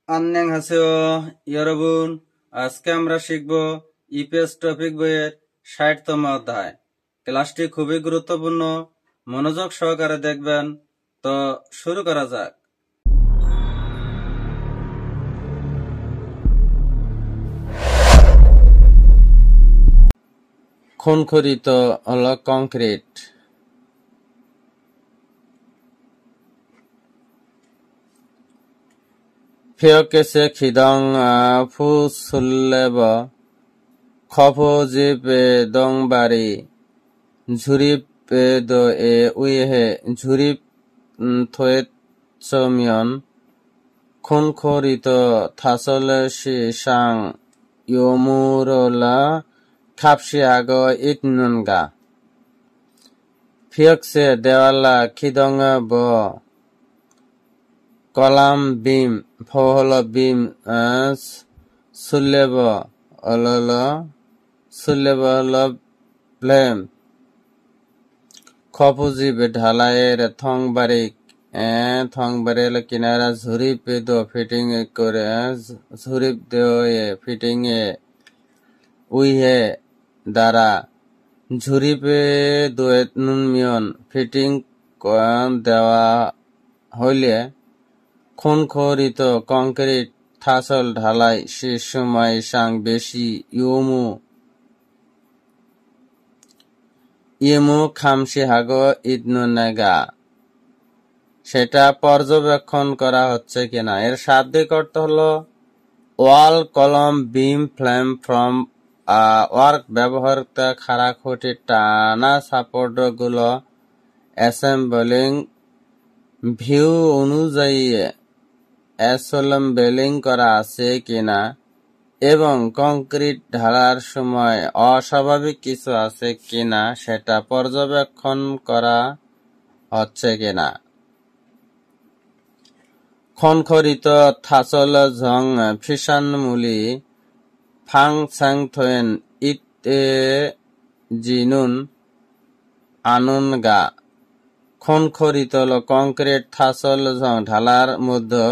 안녕하세요, 여러분. আজকে আমরা শিখব ইপিএস টপিক বইয়ের ৬০তম অধ্যায়। ক্লাসটি খুবই গুরুত্বপূর্ণ, মনোযোগ সহকারে দেখবেন। তো শুরু করা যাক। খনখরিত হল কংক্রিট। ফিয়কেসে খিদং ফুসুল্লেব খফজিপে দংবারি ঝুরিপ দো এ উইহে ঝুরিপ থয়েচমিয়ন খনখরিত থাসলে সাং ইয়মুরলা খাপসি আগ ইতনুনগা ফিয়কসে দেওয়ালা খিদং ব কলাম বিম ফহল বিম সুলেব অলল সুলেব হল প্লেম খপুজিব ঢালাইয়ের থংবারি থংবারি কিনারা ঝুরিপ দো ফিটিং করে ঝুরিপ দে ফিটিং এ উইহে দ্বারা ঝুরিপে দোয়েত নুনমিয়ন ফিটিং দেওয়া হইলে খনখরিত কংক্রিট থাসল ঢালাই সে সময় সাং বেশি ইয়েমু খামসি হাগ ইদনুনাগা সেটা পর্যবেক্ষণ করা হচ্ছে কিনা। এর শাব্দিক অর্থ হলো ওয়াল কলম বিম ফ্লেম ফ্রম ওয়ার্ক ব্যবহৃত খাড়াখুঁটি টানা সাপোর্ট গুলো অ্যাসেম্বলিং ভিউ অনুযায়ী অ্যাসেম্বলিং করা আছে কিনা এবং কংক্রিট ঢালার সময় অস্বাভাবিক কিছু আছে কিনা সেটা পর্যবেক্ষণ করা হচ্ছে কিনা। খনখরিত থাসল ঝং ফিসানমুলি ফাং স্যাং থয়েন ইট জিনুন আনুনগা খনখরিত হল কংক্রিট থাসল ঝং ঢালার মধ্যে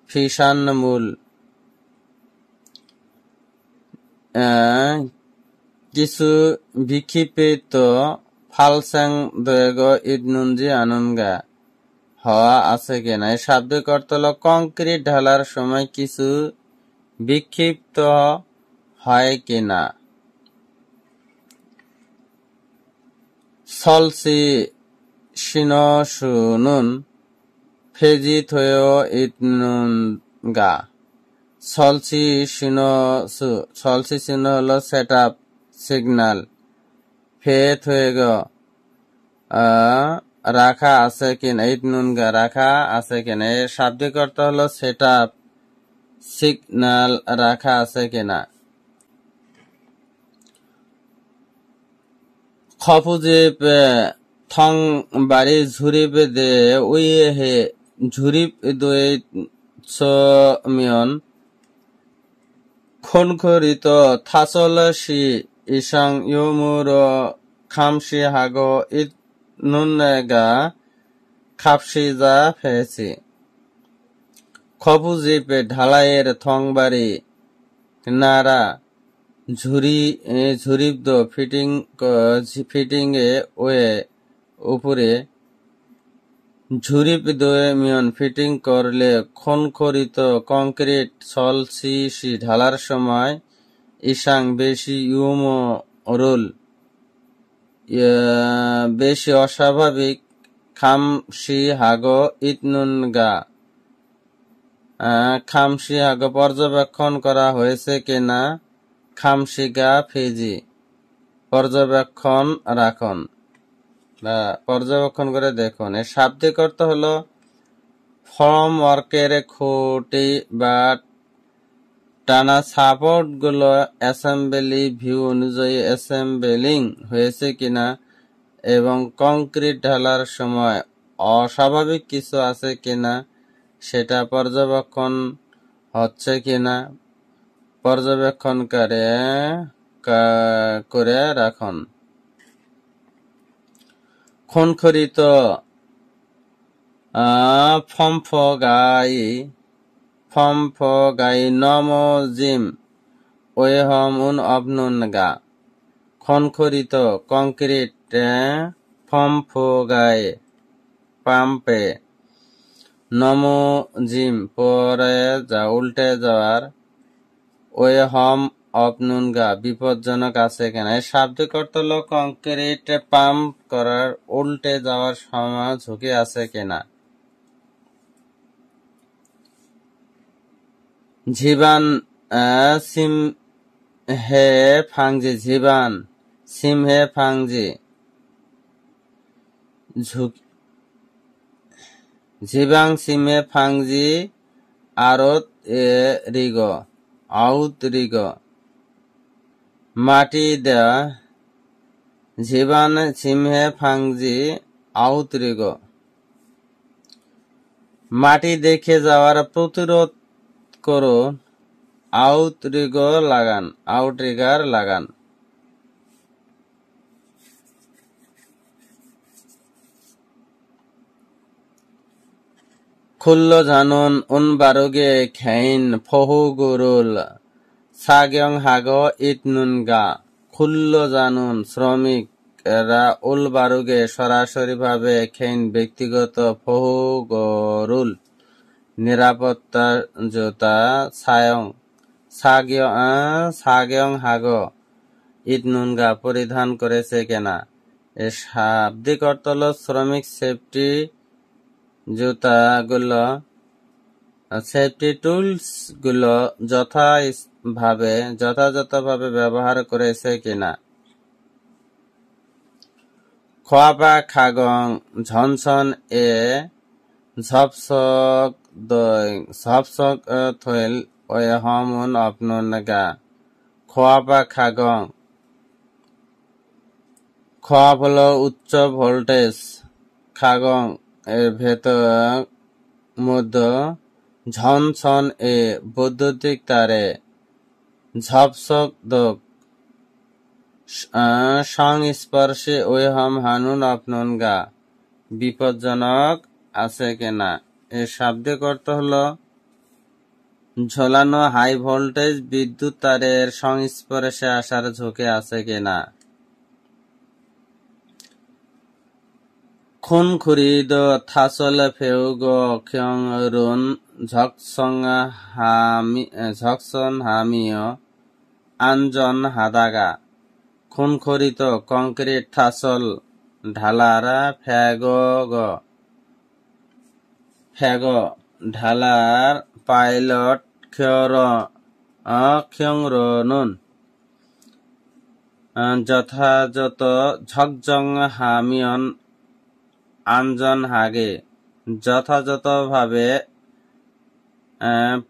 ফিসানমূল কিছু বিক্ষিপ্ত ফালস্যাং দয়েগ ইদনুনজি আনুনগা হওয়া আছে কিনা। এই শাব্দিক অর্থ হল কংক্রিট ঢালার সময় কিছু বিক্ষিপ্ত হয় কিনা। সলসি শিনশুনুন ফেজি থয়েও ইতনুনগা সলসি শিন হলো সেট আপ সিগন্যাল ফে থয়েগ রাখা আছে কিনা ইতনুনগা রাখা আছে কিনা। এর শাব্দিক অর্থ হলো সেট আপ সিগন্যাল রাখা আছে কিনা। খপুজিপ থং বাড়ি ঝুরিপ দে উইহে ঝুরিপ দোয়ে মিয়ন খনখরিত থাসল সি ইসাং ইয়মুর খামসি হাগ ইতনুনগা খাপসি যা ফেছি খপুজিপ ঢালাইয়ের থংবারি নারা ঝুরিপ দো ফিটিং এ ওয়ে উপরে ঝুরিপ দোয়ে মিয়ন ফিটিং করলে খনখরিত কংক্রিট সলসি ঢালার সময় ইসাং বেশি রোল বেশি অস্বাভাবিক খামসি হাগ ইতনুনগা খামসি হাগ পর্যবেক্ষণ করা হয়েছে কিনা। খামসিগা ফেজি পর্যবেক্ষণ রাখুন বা পর্যবেক্ষণ করে দেখুন। এর শাব্দিক অর্থ হলো ফর্ম ওয়ার্কের খুঁটি বা টানা সাপোর্ট গুলো অ্যাসেম্বলি ভিউ অনুযায়ী অ্যাসেম্বলিং হয়েছে কিনা এবং কংক্রিট ঢালার সময় অস্বাভাবিক কিছু আছে কিনা সেটা পর্যবেক্ষণ হচ্ছে কিনা পর্যবেক্ষণ করে রাখুন। খনখরিত ফম্ফগাই ফম ফ গাই নম জিম ওয়ে হম উন অবনুন গা খনখরিত কংক্রিট ফম ফো গায়ে পাম্পে নম জিম পরে যা উল্টে যাওয়ার ওয়ে হম অপনুন গা বিপজ্জনক আছে কিনা। এই শাব্দিক অর্থ হল কংক্রিট পাম্প করার উল্টে যাওয়ার সময় ঝুঁকি আছে কিনা। জীবান সিম হে ফাংজি জীবান সিম হে ফাংজি জীবাং সিমে ফাংজি আরত রিগ আউত রিগ মাটি দেয়া জীবান সিমহে ফাংজি আউত রিগ মাটি দেখে যাওয়ার প্রতিরোধ করো আউটরিগার লাগান। খুল্ল জানুন উন বারুগে খেইন ফহু গুরুল সাগং হাগ ইট নুন গা খুল্ল জানুন শ্রমিকরা উল বারুগে সরাসরি ভাবে খেইন ব্যক্তিগত ফহু গরুল নিরাপত্তা জুতা সাগং হাগ ইট নুন গা পরিধান করেছে কেনা। এর শাব্দিক অর্থ হল শ্রমিক সেফটি জুতাগুলো সেফটি টুলস গুলো যথাযথভাবে ব্যবহার করেছে কিনা। খোয়াপা খাগং ঝনসন এ ঝপসক থইল ওয়ে হমুন অপনুন গা খোয়াপা খাগং খোয়াপ হল উচ্চ ভোল্টেজ খাগং এর ভেতর মধ্য ঝনসন এ বৈদ্যুতিক তারে ঝপসক দোক সংস্পর্শে ওই হম হানুন আপনুন গা বিপজ্জনক আছে কিনা। এর শাব্দিক অর্থ হল ঝোলানো হাই ভোল্টেজ বিদ্যুৎ তারের সংস্পর্শে আসার ঝুঁকি আছে কিনা। খুন খুরিদ থাসল ফেউগ খ্যং রুন ঝকসন হামিয় আনজন হাদাগা খুন খরিত কংক্রিট থাসল ঢালার ফ্যাগ ঢালার পাইলট খ্যং রনুন যথাযথ ঝকজং হামিয়ন আনজন হাগে যথাযথভাবে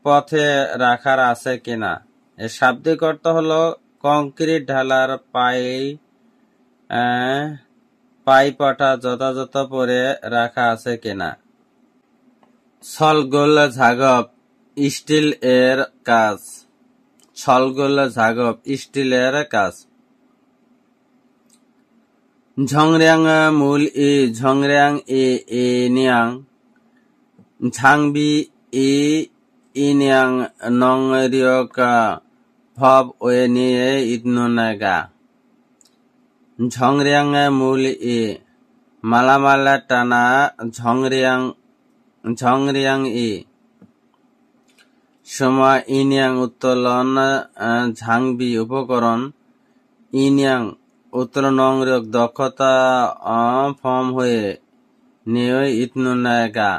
পথে রাখার আছে কিনা। এর শাব্দিক অর্থ হল কংক্রিট ঢালার পাইপটা যথাযথ পরে রাখা আছে কিনা। ছলগোল ঝাগপ স্টিল এর কাজ ছলগোল ঝাগপ স্টিলের কাজ। ঝংরিয়াং মূল ই ঝংরিয়াং এ নিয়াং ঝাংবি ইনিয়াং নং রিয়কা ভব ওয়ে নিয়ে ইদনুনাগা ঝংরিয়াং মূল ই মালামাল টানা ঝংরিয়াং ই সময় ইনিয়াং উত্তোলন ঝাংবি উপকরণ ইনিয়াং উত্তোলন নংরিয়ক দক্ষতা ফর্ম হয়ে নিয়ে ইতনুনাগা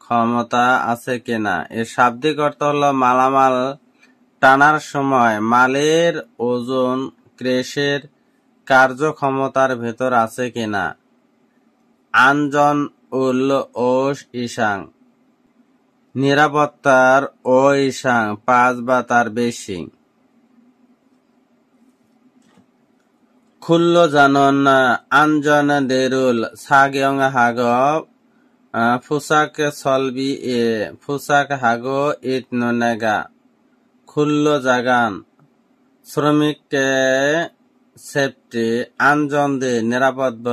ক্ষমতা আছে কিনা। এর শাব্দিক অর্থ হল মালামাল টানার সময় মালের ওজন ক্রেশের কার্যক্ষমতার ভেতর আছে কিনা। আনজন উল ও ইসাং নিরাপত্তার ও ইসাং 5 বা তার বেশি। খুল্ল জানন আনজন দেরুল সাগং হাগ ফুসাক সলবি এ ফুসাক হাগ ইট নুনেগা খুল্ল জাগান শ্রমিককে সেফটি আনজন দে নিরাপদ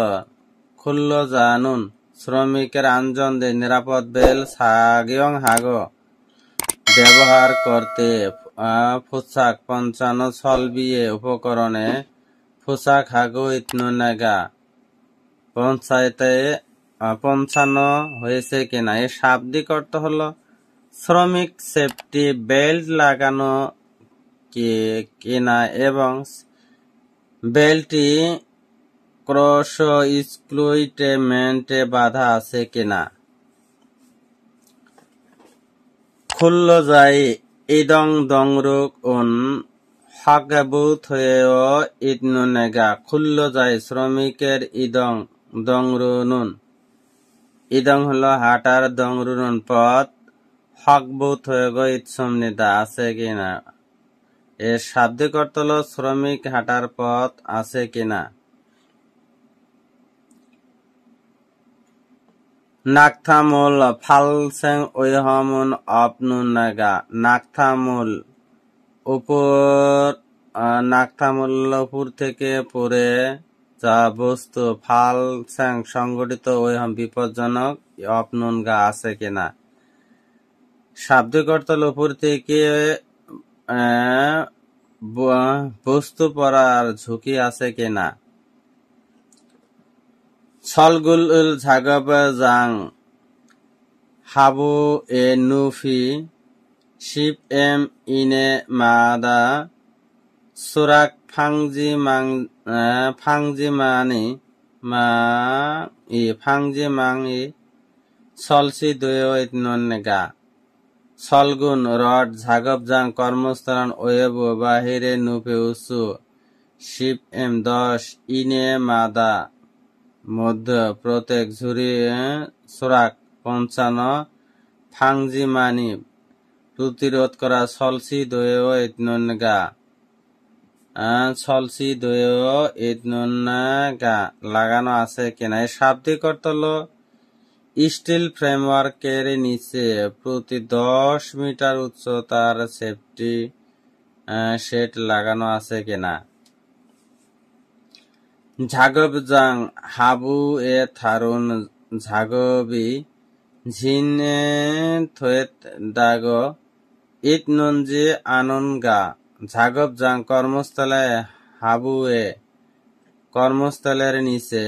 খুল্ল জানুন শ্রমিকের আনজন দে নিরাপদ বেল সাগং হাগ ব্যবহার করতে পোশাক পঞ্চান্ন ছলবিয়ে উপকরণে পোশাক হাগো ইতনুনাগা পঞ্চায়েতে পৌঁছানো হয়েছে কিনা। এর শাব্দিক অর্থ হলো শ্রমিক সেফটি বেল্ট লাগানো কিনা এবং বেল্টটি ক্রস স্ক্রুইটেমেন্টে বাধা আছে কিনা। খুল্ল যাই ইদং দংরুক উন হাগাবুত হয়েও ইদনুনেগা। খুল্ল যাই শ্রমিকের ইদং দংরুনুন। ইদং হলো হাটার, দংরুনুন পথ, হকবুত হয়েগো ইৎসমনিদা আছে কিনা। এর শাব্দিক অর্থ হলো শ্রমিক হাঁটার পথ আছে কিনা। নাকথামুল ফালসেং ওইহমুন অপনুনাগা। নাকথামুল উপর থেকে পড়ে যা বস্তু, ফালসেং সংগঠিত, ওইহম বিপজ্জনক, অপনুনগা আছে কিনা। শাব্দিক অর্থ হলো উপর থেকে বস্তু পড়ার ঝুঁকি আছে কিনা। ছলগুল ঝাগব জাং হাবু এ নুফি শিপ এম ইনে মাদা সুরাক ফাংজি মাংই সলসি দোয় ইতনগা। সলগুন রড ঝাগব জাং কর্মস্থান ওয়েব বাহিরে নুফে উসু শিপ এম 10 ইনে মাদা মধ্য প্রত্যেক ঝুরি সুরাক 55 ফাংজি মানি প্রতিরোধ করা। সলসি দোয় ইতনগা। সলসি দোয় ইতনগা লাগানো আছে কিনা। এই শাব্দিক অর্থ হলো স্টিল ফ্রেমওয়ার্কের নিচে প্রতি 10 মিটার উচ্চতার সেফটি সেট লাগানো আছে কিনা। ঝাগব জাং হাবু এ থারুন ঝাগবি ঝিনে থয়েত দাগ ইট নঞ্জি আননগা। ঝাগব জাং কর্মস্থলে, হাবু এ কর্মস্থলের নিচে,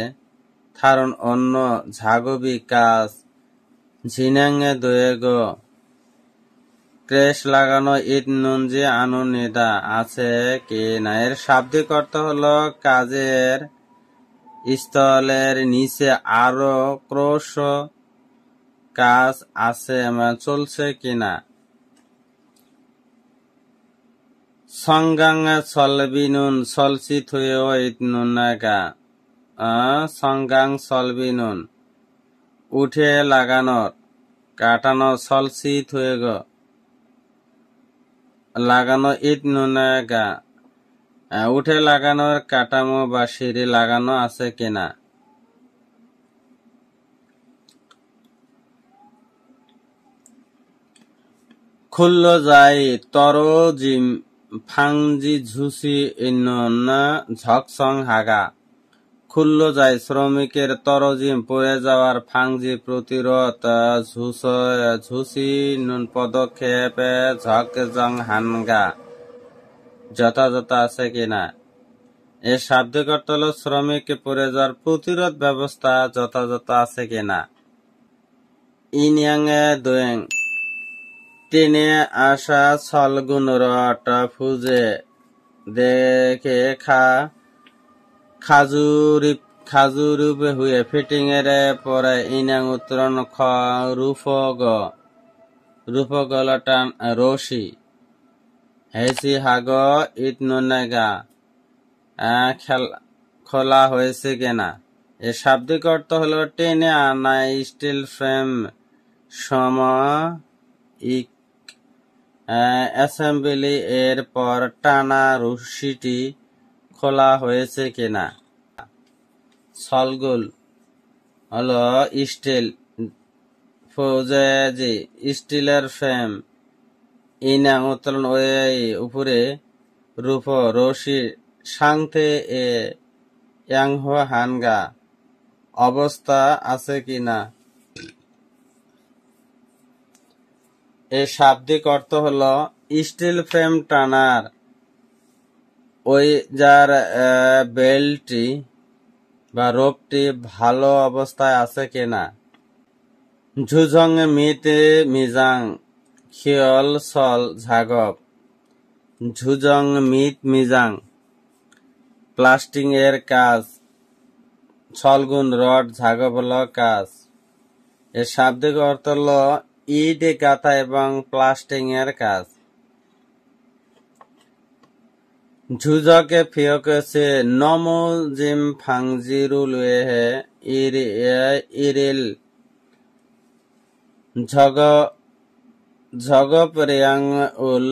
থারুন অন্য, ঝাগবি কাজ, ঝিনাঙ্গে দোয়েগ ক্রেশ লাগানো, ইট নঞ্জি আননিদা আছে কি না। এর শাব্দিক অর্থ হলো কাজের স্থলের নিচে আরো ক্রশ কাজ আছে চলছে কিনা। সংগাং সলবিনুন সলসি থুয়েও ইতনুনাগা। সংগাং সলবিনুন উঠে লাগানোর, কাটানো, সলসি থুয়েগ লাগানো, ইতনুনাগা উঠে লাগানোর কাঠামো বা সিঁড়ি লাগানো আছে কিনা। খুল্ল যাই তরজিম ফাংজি ঝুসি ইন্ননা ঝকসং হাগা। খুল্ল যাই শ্রমিকের তরজিম পড়ে যাওয়ার, ফাংজি প্রতিরোধ, ঝুসি নুন পদক্ষেপ, ঝকজং হানগা যথাযথ আছে কিনা। এর শাব্দিক অর্থ হল শ্রমিককে পড়ে যাওয়ার প্রতিরোধ ব্যবস্থা যথাযথ আছে কিনা। ইনিয়াং দোয়েং টেনে আসা ছলগুন রট ফুজে দেখে খাজুরূপে হুয়ে ফিটিং এর পরে ইনাং উত্তরণ রূপগলটান রশি হেসি হাগ ইতনুনাগা খোলা হয়েছে কিনা। এর শাব্দিক অর্থ হলো টেনে আনা স্টিল ফ্রেম সম অ্যাসেম্বলি এর পর টানা রশিটি খোলা হয়েছে কিনা। সলগুল হলো স্টিল, ফৌজে স্টিলের ফ্রেম, ইনাং উত্তোলন ওই উপরে রূপ রশি সাংথে এ ইয়াংহো হানগা অবস্থা আছে কিনা। এর শাব্দিক অর্থ হলো স্টিল ফ্রেম টানার, ওই যার বেল্টটি বা রোপটি ভালো অবস্থায় আছে কিনা। ঝুঝং মিট মিজাং খিয়ল সল ঝাগপ। ঝুজং মিট মিজাং প্লাস্টিং এর কাজ, ছলগুন রড ঝাগপ হল কাজ। এর শাব্দিক অর্থ হল ইট গাঁথা এবং প্লাস্টিং এর কাজ। ঝুজকে ফিয়কেছে নমো জিম ফাংজিরু লুয়ে ইরিল ঝগপ রিয়াং উল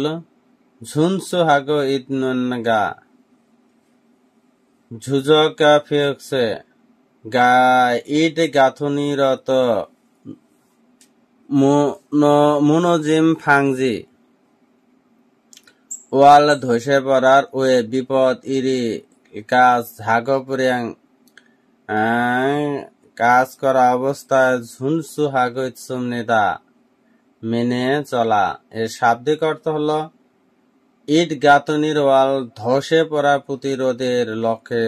ঝুনসু হাগো ইতনুন গা। ঝুজক ফিয়কছে ইট গাঁথনিরত মুনোজিম ফাংজি ওয়াল ধসে পড়ার ওয়ে বিপদ ইরি কাজ হাগপরিয়াং কাজ করা অবস্থায় ঝুনসু হাগত সুমনিদা মেনে চলা। এর শাব্দিক অর্থ হল ইট গাঁথনির ওয়াল ধসে পড়া প্রতিরোধের লক্ষ্যে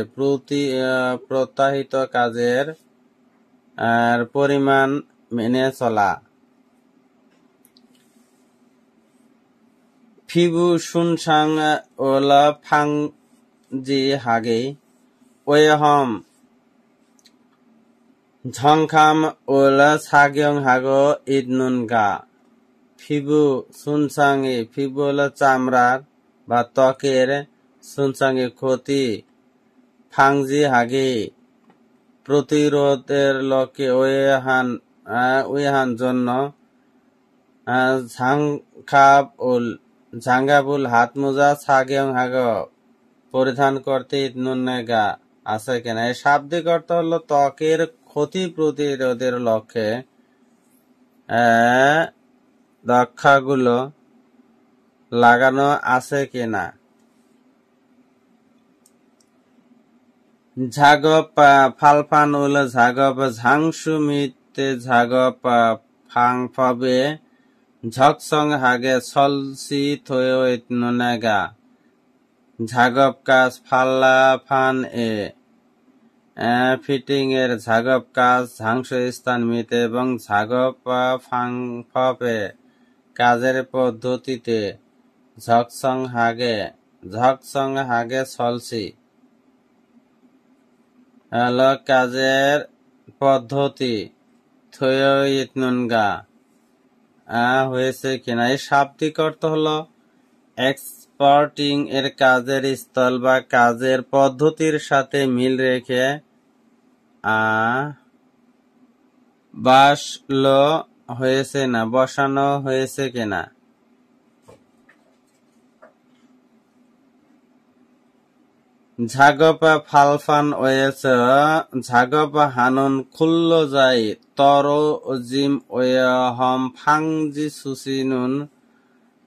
প্রত্যাহিত কাজের পরিমাণ মেনে চলা। ফিবু শুনসাং ওলা ফাং জি হাগে ওয়েহম ঝংখাম ওলা সাগিয়ং হাগো ইদনুন গা। ফিবু শুনসাঙ্গি, ফিবু হল চামড়ার বা ত্বকের, শুনসাঙ্গি ক্ষতি, ফাংজি হাগে প্রতিরোধের লক্ষ্যে ওয়েহান জন্য ঝাঙ্গাবুল হাত মোজা সাগিয়ং হাগ পরিধান করতে ইতনুনগা আছে কিনা। এই শাব্দিক অর্থ হল ত্বকের ক্ষতি প্রতিরোধের লক্ষ্যে রক্ষাগুলো লাগানো আছে কিনা। ঝাগপ ফালফান উল ঝাগপ ঝাংসু মিতে ঝাগপ ফাং ফবে ঝকসং হাগে সলসি থয়ো ইতনুনগা। ঝাগপ কাজ ফাল্লা ফান ফিটিং এর ঝাগপ কাজ ঝাংসু স্থান মিতে এবং ঝাগপ ফাং ফবে কাজের পদ্ধতিতে ঝকসং হাগে সলসি কাজের পদ্ধতি থয়ো ইতনুনগা হয়েছে কিনা। এই শাব্দিক অর্থ হল এক্সপোর্টিং এর কাজের স্থল বা কাজের পদ্ধতির সাথে মিল রেখে বসানো হয়েছে কিনা। ঝাগপ ফালফান ওয়েছ ঝাগপ হানুন খুল্ল যাই তর জিম ওয়েহম ফাংজি সুসিনুন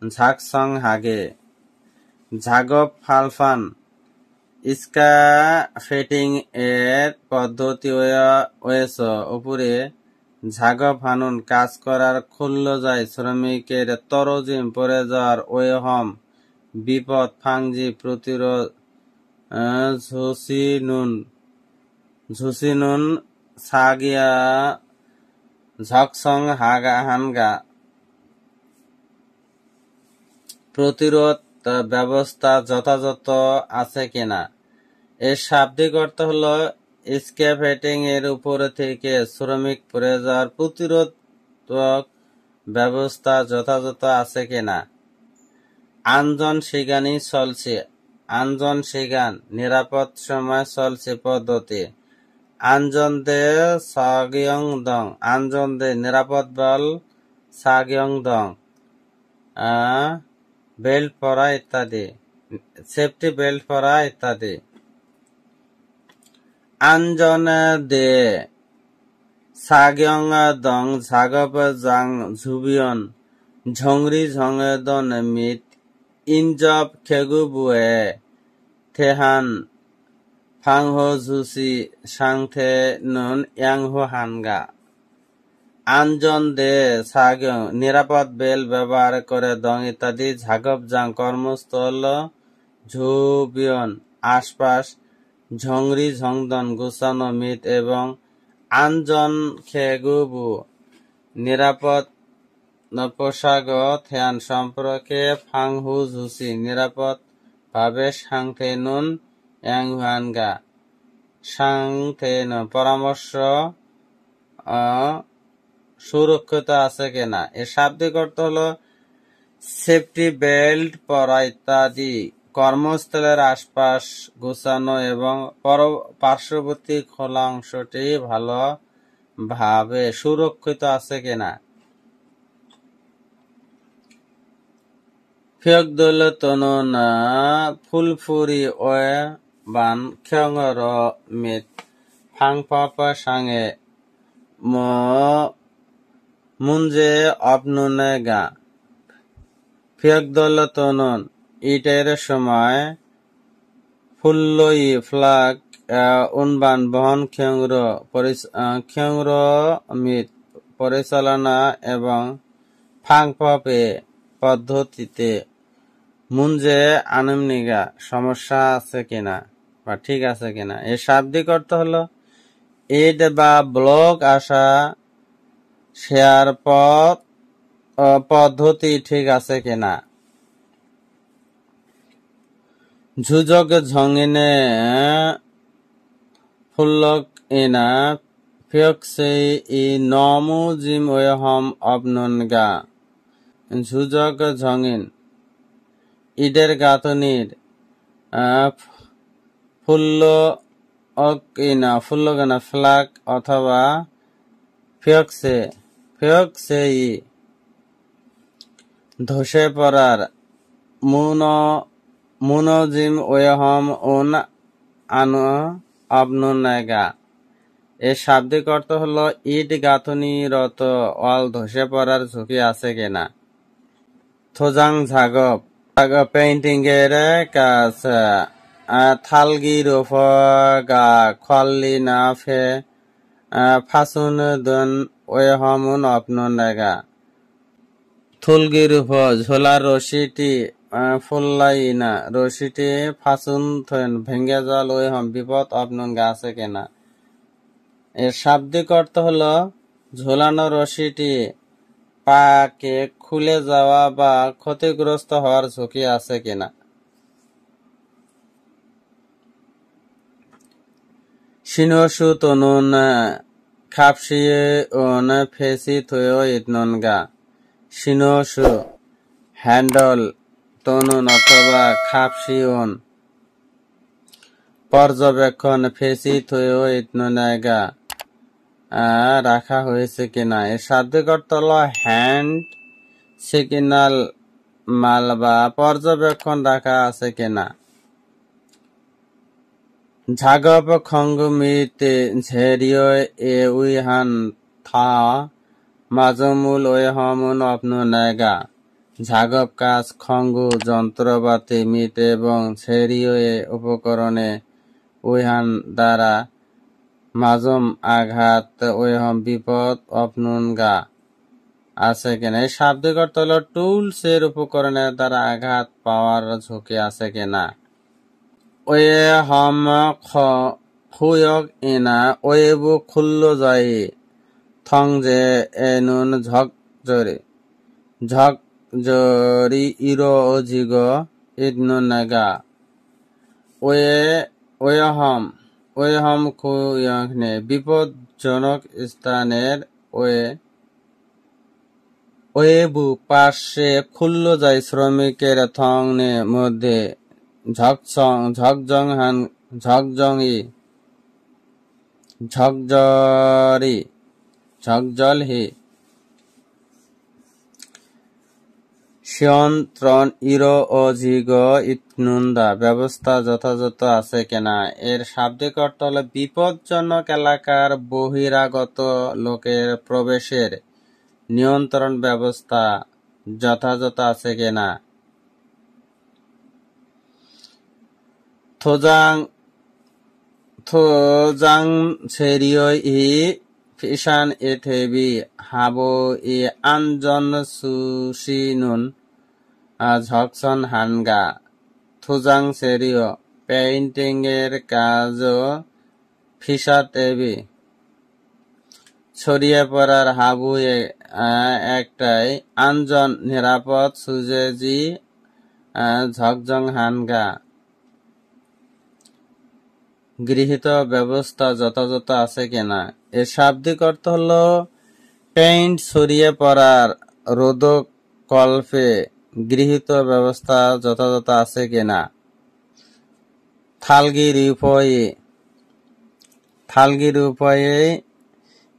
ঝাকসং হাগে। ঝাগপ ফালফান স্কাফেটিং এর পদ্ধতি ওয়েছ উপরে ঝাগপ হানুন কাজ করার খুল্ল যায় শ্রমিকের তরজিম পড়ে যাওয়ার ওয়েহম বিপদ ফাংজি প্রতিরোধ ঝুসিনুন সাগিয়া ঝকসং হানগা প্রতিরোধ ব্যবস্থা যথাযথ আছে কিনা। এর শাব্দিক অর্থ হল স্ক্যাফেটিং এর উপর থেকে শ্রমিক পড়ে যাওয়ার প্রতিরোধক ব্যবস্থা যথাযথ আছে কিনা। আনজন সিগানি চলছে, আনজন সিগান নিরাপদ সময় চলছে পদ্ধতি। আনজন দে সাগিয়ং দং, আনজন দে নিরাপদ বল, সাগিয়ং দং বেল্ট পরা ইত্যাদি, সেফটি বেল্ট পরা ইত্যাদি। আনজন দে সাগিয়ং দং ঝাগপ জাং ঝুবিয়ন ঝংরি ঝংদন মিট ইনজব খেগু বুয়ে থেহান ফাংহো ঝুসি সাংথে নুন ইয়াংহো হানগা। আঞ্জন দে সাগং নিরাপদ বেল ব্যবহার করে দং ইত্যাদি ঝাগপ জাং কর্মস্থল ঝুবিয়ন আশপাশ ঝংরি ঝংদন গুছানো মিত এবং আঞ্জন খেগুবু নিরাপদ পোশাক থ্যান সম্পর্কে ফাংহু ঝুসি নিরাপদ ভাবে সাংথেনুন ইয়াংহানগা সাংথেনুন পরামর্শ সুরক্ষিত আছে কিনা। এর শাব্দিক অর্থ হলো সেফটি বেল্ট পরা ইত্যাদি, কর্মস্থলের আশপাশ গুছানো এবং পার্শ্ববর্তী খোলা অংশটি ভালোভাবে সুরক্ষিত আছে কিনা। ফিয়কদল তনুন ফুলফুরি ওয়ে বান খ্যংর মিত ফাংপাপ সাঙে মুঞ্জে অপনুনে গা। ফিয়কদল তনুন ইটের সময় ফুল্লই ফ্লাগ উনবান বহন খ্যংর মিত পরিচালনা এবং ফাংপপে পদ্ধতিতে মুঞ্জে আনমনিগা সমস্যা আছে কিনা বা ঠিক আছে কিনা। এর শাব্দিক অর্থ হলো ইট বা ব্লক আসা শেয়ার পদ্ধতি ঠিক আছে কিনা। ঝুজক ঝঙিনে ফুল্লক ইনা ফিয়কসে ই নমু জিম ওয়ে হম অবননগা। ঝুজক ঝঙিন ইটের গাঁথনির ফুল্লগনা ফ্লাগ অথবা ফিয়কসে ই ধসে পড়ার মুনজিম ওয়েহম উন আনু অবনুনাগা। এর শাব্দিক অর্থ হলো ইট গাঁথনিরত ওয়াল ধসে পড়ার ঝুঁকি আছে কিনা। থোজাং ঝাগপ পেইন্টিং এর কাজ থালগির গা খল্লি না ফে ফাসুন দন ওয়েহমুন অপনুনাগা। থুলগির ঝোলার রশিটি ফুল্লাইনা রশিটি ফাসুন থন ভেঙ্গে জল ওয়েহম বিপদ অপনুনগা আছে কিনা। এর শাব্দিক অর্থ হলো ঝোলানো রশিটি পাকে খুলে যাওয়া বা ক্ষতিগ্রস্ত হওয়ার ঝুঁকি আছে কিনা। সিনহসু তনুন খাপসিয়ে ওন ফেসি থুয়েও ইতননগা। সিনহসু হ্যান্ডল তনুন অথবা খাপসিওন পর্যবেক্ষণ ফেসি থুয়েও ইতননগা রাখা হয়েছে কিনা। এর শাব্দিক অর্থ হলো হ্যান্ড সিগন্যাল মাল বা পর্যবেক্ষণ রাখা আছে কিনা। ঝাগপ খঙ্গু মিতে ঝেরিয় এ উইহান থা মাজমুল ওয়েহমুন অপনুনাগা। ঝাগপ কাজ খঙ্গু যন্ত্রপাতি মিট এবং ঝেরিয় এ উপকরণে উইহান দ্বারা মাজম আঘাত ওয়েহম বিপদ অপনুনগা আছে কিনা। এই শাব্দিক অর্থ হলো টুলস এর উপকরণের দ্বারা আঘাত পাওয়ার ঝুঁকি আছে কিনা। ওয়ে হম খুয়ক ইনা ওয়েবু খুল্লো যাই থংজে এনুন ঝকজরি ইরো অজিগ ইদনুনাগা। ওয়েহম খুয়কনে বিপদজনক স্থানের ওয়েবু পাশে খুল্লো যাই শ্রমিকের থংনে মধ্যে ঝকজলহি সিয়ন্ত্রণ ইরো ও জিগ ইতনুন্দা ব্যবস্থা যথাযথ আছে কিনা। এর শাব্দিক অর্থ হল বিপজ্জনক এলাকার বহিরাগত লোকের প্রবেশের নিয়ন্ত্রণ ব্যবস্থা যথাযথ আছে কিনা। থোজাং ছেরিয় ই Fishan ethebi habo I anjon sushinun ঝকসন হানগা থুজাং সেরিও পেইন্টিং এর কাজও ফিসাত এবি ছড়িয়ে পড়ার হাবু একটাই আনজন নিরাপদ সুজেজি ঝকজং হানগা গৃহীত ব্যবস্থা যথাযথ আছে কিনা। এর শাব্দিক অর্থ হলো পেইন্ট ছড়িয়ে পড়ার রোধক কল্পে গৃহীত ব্যবস্থা যথাযথ আছে কিনা। থালগির উপায়ে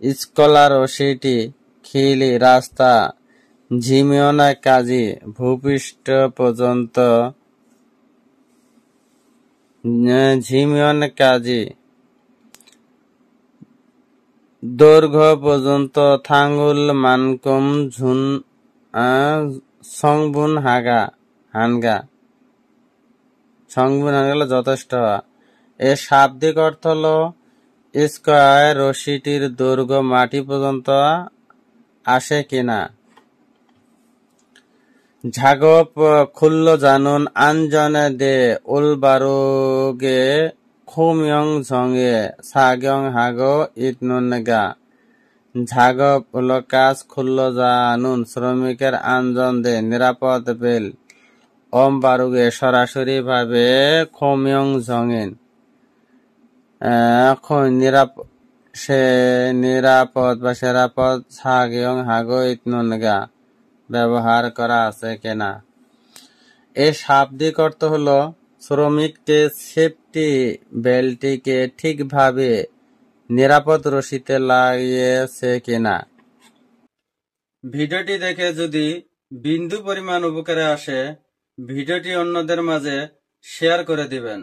স্কলার ও সিটি খিলি রাস্তা ঝিমিয়না কাজী ভূপৃষ্ঠ পর্যন্ত ঝিমিয়ন কাজী দৈর্ঘ্য পর্যন্ত থাঙ্গুল মানকুম ঝুন সংবুন হানগা যথেষ্ট। এর শাব্দিক অর্থ হল স্কয়ার রশিটির দৈর্ঘ্য মাটি পর্যন্ত আসে কিনা। ঝাগপ খুল্ল জানুন আনজনে দে উলবারুগে খুমিয়ং ঝঙে সাগং হাগো ইতনুনগা ঝাগপ হল কাজ খুল্ল জানুন শ্রমিকের আনজন দে নিরাপদ বেল ওম বারুগে সরাসরি ভাবে খমিয়ং ঝঙেন নিরাপদ বা সেরাপদ সাগং হাগো ইতনুনগা ব্যবহার করা আছে কিনা। এর শাব্দিক অর্থ হলো শ্রমিককে সেফটি বেল্টটিকে ঠিকভাবে নিরাপদ রশিতে লাগিয়েছে কিনা। ভিডিওটি দেখে যদি বিন্দু পরিমাণ উপকারে আসে ভিডিওটি অন্যদের মাঝে শেয়ার করে দিবেন।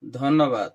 ধন্যবাদ।